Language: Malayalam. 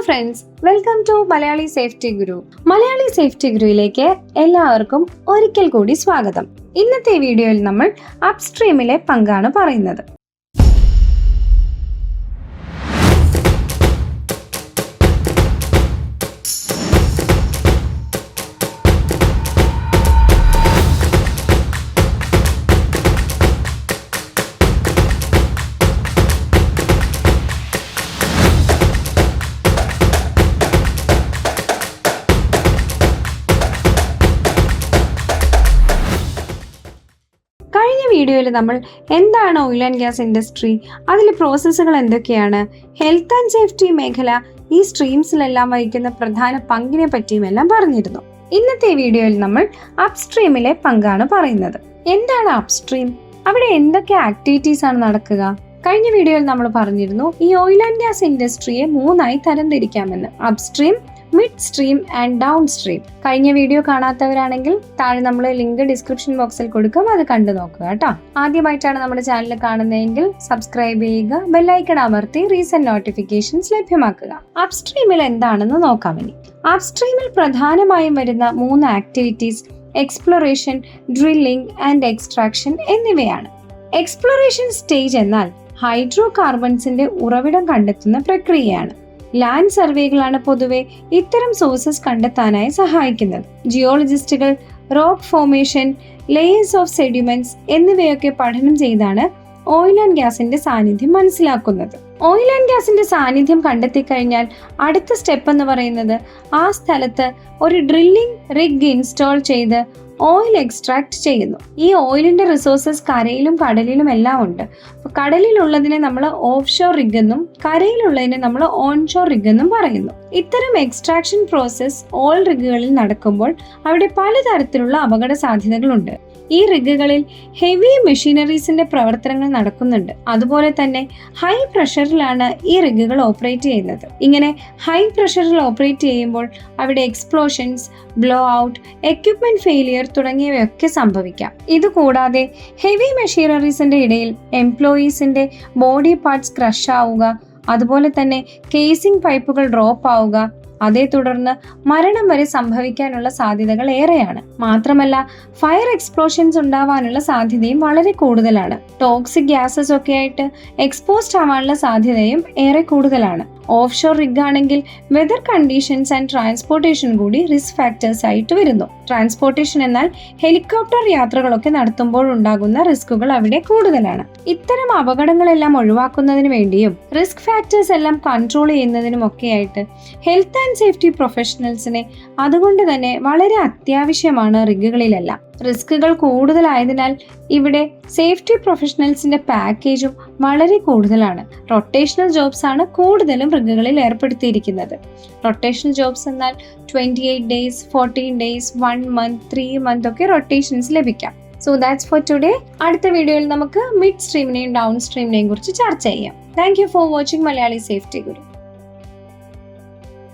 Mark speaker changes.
Speaker 1: Friends, welcome to Malayali safety Guru. Malayali safety ഗുരുവിലേക്ക് എല്ലാവർക്കും ഒരിക്കൽ കൂടി സ്വാഗതം. ഇന്നത്തെ വീഡിയോയിൽ നമ്മൾ അപ്സ്ട്രീമിലെ പങ്കാണ് പറയുന്നത്. കഴിഞ്ഞ വീഡിയോയിൽ നമ്മൾ എന്താണ് ഓയിൽ ആൻഡ് ഗ്യാസ് ഇൻഡസ്ട്രി, അതിലെ പ്രോസസ്സുകൾ എന്തൊക്കെയാണ്, ഹെൽത്ത് ആൻഡ് സേഫ്റ്റി മേഖല ഈ സ്ട്രീംസിലെല്ലാം വഹിക്കുന്ന പ്രധാന പങ്കിനെ പറ്റിയുമെല്ലാം പറഞ്ഞിരുന്നു. ഇന്നത്തെ വീഡിയോയിൽ നമ്മൾ അപ്സ്ട്രീമിലെ പങ്കാണ് പറയുന്നത്. എന്താണ് അപ്സ്ട്രീം? അവിടെ എന്തൊക്കെ ആക്ടിവിറ്റീസ് ആണ് നടക്കുക? കഴിഞ്ഞ വീഡിയോയിൽ നമ്മൾ പറഞ്ഞിരുന്നു ഈ ഓയിൽ ആൻഡ് ഗ്യാസ് ഇൻഡസ്ട്രിയെ 3ആയി തരംതിരിക്കാമെന്ന്: upstream, mid stream and down stream. കഴിഞ്ഞ വീഡിയോ കാണാത്തവരാണെങ്കിൽ താഴെ നമ്മൾ ലിങ്ക് ഡിസ്ക്രിപ്ഷൻ ബോക്സിൽ കൊടുക്കും, അത് കണ്ടു നോക്കുക കേട്ടോ. ആദ്യമായിട്ടാണ് നമ്മുടെ ചാനൽ കാണുന്നതെങ്കിൽ സബ്സ്ക്രൈബ് ചെയ്യുക, ബെല്ലൈക്കൺ അമർത്തി റീസെന്റ് നോട്ടിഫിക്കേഷൻസ് ലഭ്യമാക്കുക. അപ്സ്ട്രീമിൽ എന്താണെന്ന് നോക്കാം. ഇനി അപ്സ്ട്രീമിൽ പ്രധാനമായും വരുന്ന 3 activities exploration, drilling and extraction എന്നിവയാണ്. എക്സ്പ്ലോറേഷൻ സ്റ്റേജ് എന്നാൽ ഹൈഡ്രോ കാർബൺസിന്റെ ഉറവിടം കണ്ടെത്തുന്ന പ്രക്രിയയാണ്. ലാൻഡ് സർവേകളാണ് പൊതുവെ ഇത്തരം സോഴ്സസ് കണ്ടെത്താനായി സഹായിക്കുന്നത്. ജിയോളജിസ്റ്റുകൾ rock formation, layers of sediments എന്നിവയൊക്കെ പഠനം ചെയ്താണ് ഓയിൽ ആൻഡ് ഗ്യാസിന്റെ സാന്നിധ്യം മനസ്സിലാക്കുന്നത്. ഓയിൽ ആൻഡ് ഗ്യാസിന്റെ സാന്നിധ്യം കണ്ടെത്തി കഴിഞ്ഞാൽ അടുത്ത സ്റ്റെപ്പ് എന്ന് പറയുന്നത് ആ സ്ഥലത്ത് ഒരു ഡ്രില്ലിംഗ് റിഗ് ഇൻസ്റ്റാൾ ചെയ്ത് ഓയിൽ എക്സ്ട്രാക്ട് ചെയ്യുന്നു. ഈ ഓയിലിന്റെ റിസോഴ്സസ് കരയിലും കടലിലും എല്ലാം ഉണ്ട്. കടലിലുള്ളതിനെ നമ്മൾ ഓഫ് ഷോർ റിഗ് എന്നും കരയിലുള്ളതിനെ നമ്മൾ ഓൺ ഷോർ റിഗ് എന്നും പറയുന്നു. ഇത്തരം എക്സ്ട്രാക്ഷൻ പ്രോസസ് ഓയിൽ റിഗുകളിൽ നടക്കുമ്പോൾ അവിടെ പലതരത്തിലുള്ള അപകട സാധ്യതകളുണ്ട്. ഈ റിഗുകളിൽ ഹെവി മെഷീനറീസിന്റെ പ്രവർത്തനങ്ങൾ നടക്കുന്നുണ്ട്. അതുപോലെ തന്നെ ഹൈ പ്രഷറിലാണ് ഈ റിഗുകൾ ഓപ്പറേറ്റ് ചെയ്യുന്നത്. ഇങ്ങനെ ഹൈ പ്രഷറിൽ ഓപ്പറേറ്റ് ചെയ്യുമ്പോൾ അവിടെ explosions, blow out, equipment failure തുടങ്ങിയവയൊക്കെ സംഭവിക്കാം. ഇതുകൂടാതെ ഹെവി മെഷീനറീസിന്റെ ഇടയിൽ എംപ്ലോയീസിന്റെ ബോഡി പാർട്സ് ക്രഷ് ആവുക, അതുപോലെ തന്നെ കേസിംഗ് പൈപ്പുകൾ ഡ്രോപ്പ് ആവുക, അതേ തുടർന്ന് മരണം വരെ സംഭവിക്കാനുള്ള സാധ്യതകൾ ഏറെയാണ്. മാത്രമല്ല ഫയർ എക്സ്പ്ലോഷൻസ് ഉണ്ടാവാനുള്ള സാധ്യതയും വളരെ കൂടുതലാണ്. ടോക്സിക് ഗ്യാസസ് ഒക്കെ ആയിട്ട് എക്സ്പോസ്ഡ് ആവാനുള്ള സാധ്യതയും ഏറെ കൂടുതലാണ്. ഓഫ് ഷോർ റിഗ് ആണെങ്കിൽ വെതർ കണ്ടീഷൻസ് ആൻഡ് ട്രാൻസ്പോർട്ടേഷൻ കൂടി റിസ്ക് ഫാക്ടേഴ്സ് ആയിട്ട് വരുന്നു. ട്രാൻസ്പോർട്ടേഷൻ എന്നാൽ ഹെലികോപ്റ്റർ യാത്രകളൊക്കെ നടത്തുമ്പോൾ ഉണ്ടാകുന്ന റിസ്കുകൾ അവിടെ കൂടുതലാണ്. ഇത്തരം അപകടങ്ങളെല്ലാം ഒഴിവാക്കുന്നതിന് വേണ്ടിയും റിസ്ക് ഫാക്ടേഴ്സ് എല്ലാം കൺട്രോൾ ചെയ്യുന്നതിനും ഒക്കെയായിട്ട് ഹെൽത്ത് ആൻഡ് സേഫ്റ്റി പ്രൊഫഷണൽസിനെ അതുകൊണ്ട് തന്നെ വളരെ അത്യാവശ്യമാണ് റിഗുകളിലെല്ലാം. റിസ്കുകൾ കൂടുതലായതിനാൽ ഇവിടെ സേഫ്റ്റി പ്രൊഫഷണൽസിന്റെ പാക്കേജും വളരെ കൂടുതലാണ്. റൊട്ടേഷണൽ ജോബ്സ് ആണ് കൂടുതലും റിഗുകളിൽ ഏർപ്പെടുത്തിയിരിക്കുന്നത്. റൊട്ടേഷണൽ ജോബ്സ് എന്നാൽ 28 days, 14 days, 1 month, 3 month ഒക്കെ റൊട്ടേഷൻസ് ലഭിക്കാം. So that's for today. അടുത്ത വീഡിയോയിൽ നമുക്ക് മിഡ് സ്ട്രീമിനെയും ഡൗൺ സ്ട്രീമിനെയും കുറിച്ച് ചർച്ച ചെയ്യാം. Thank you for watching Malayali safety Guru.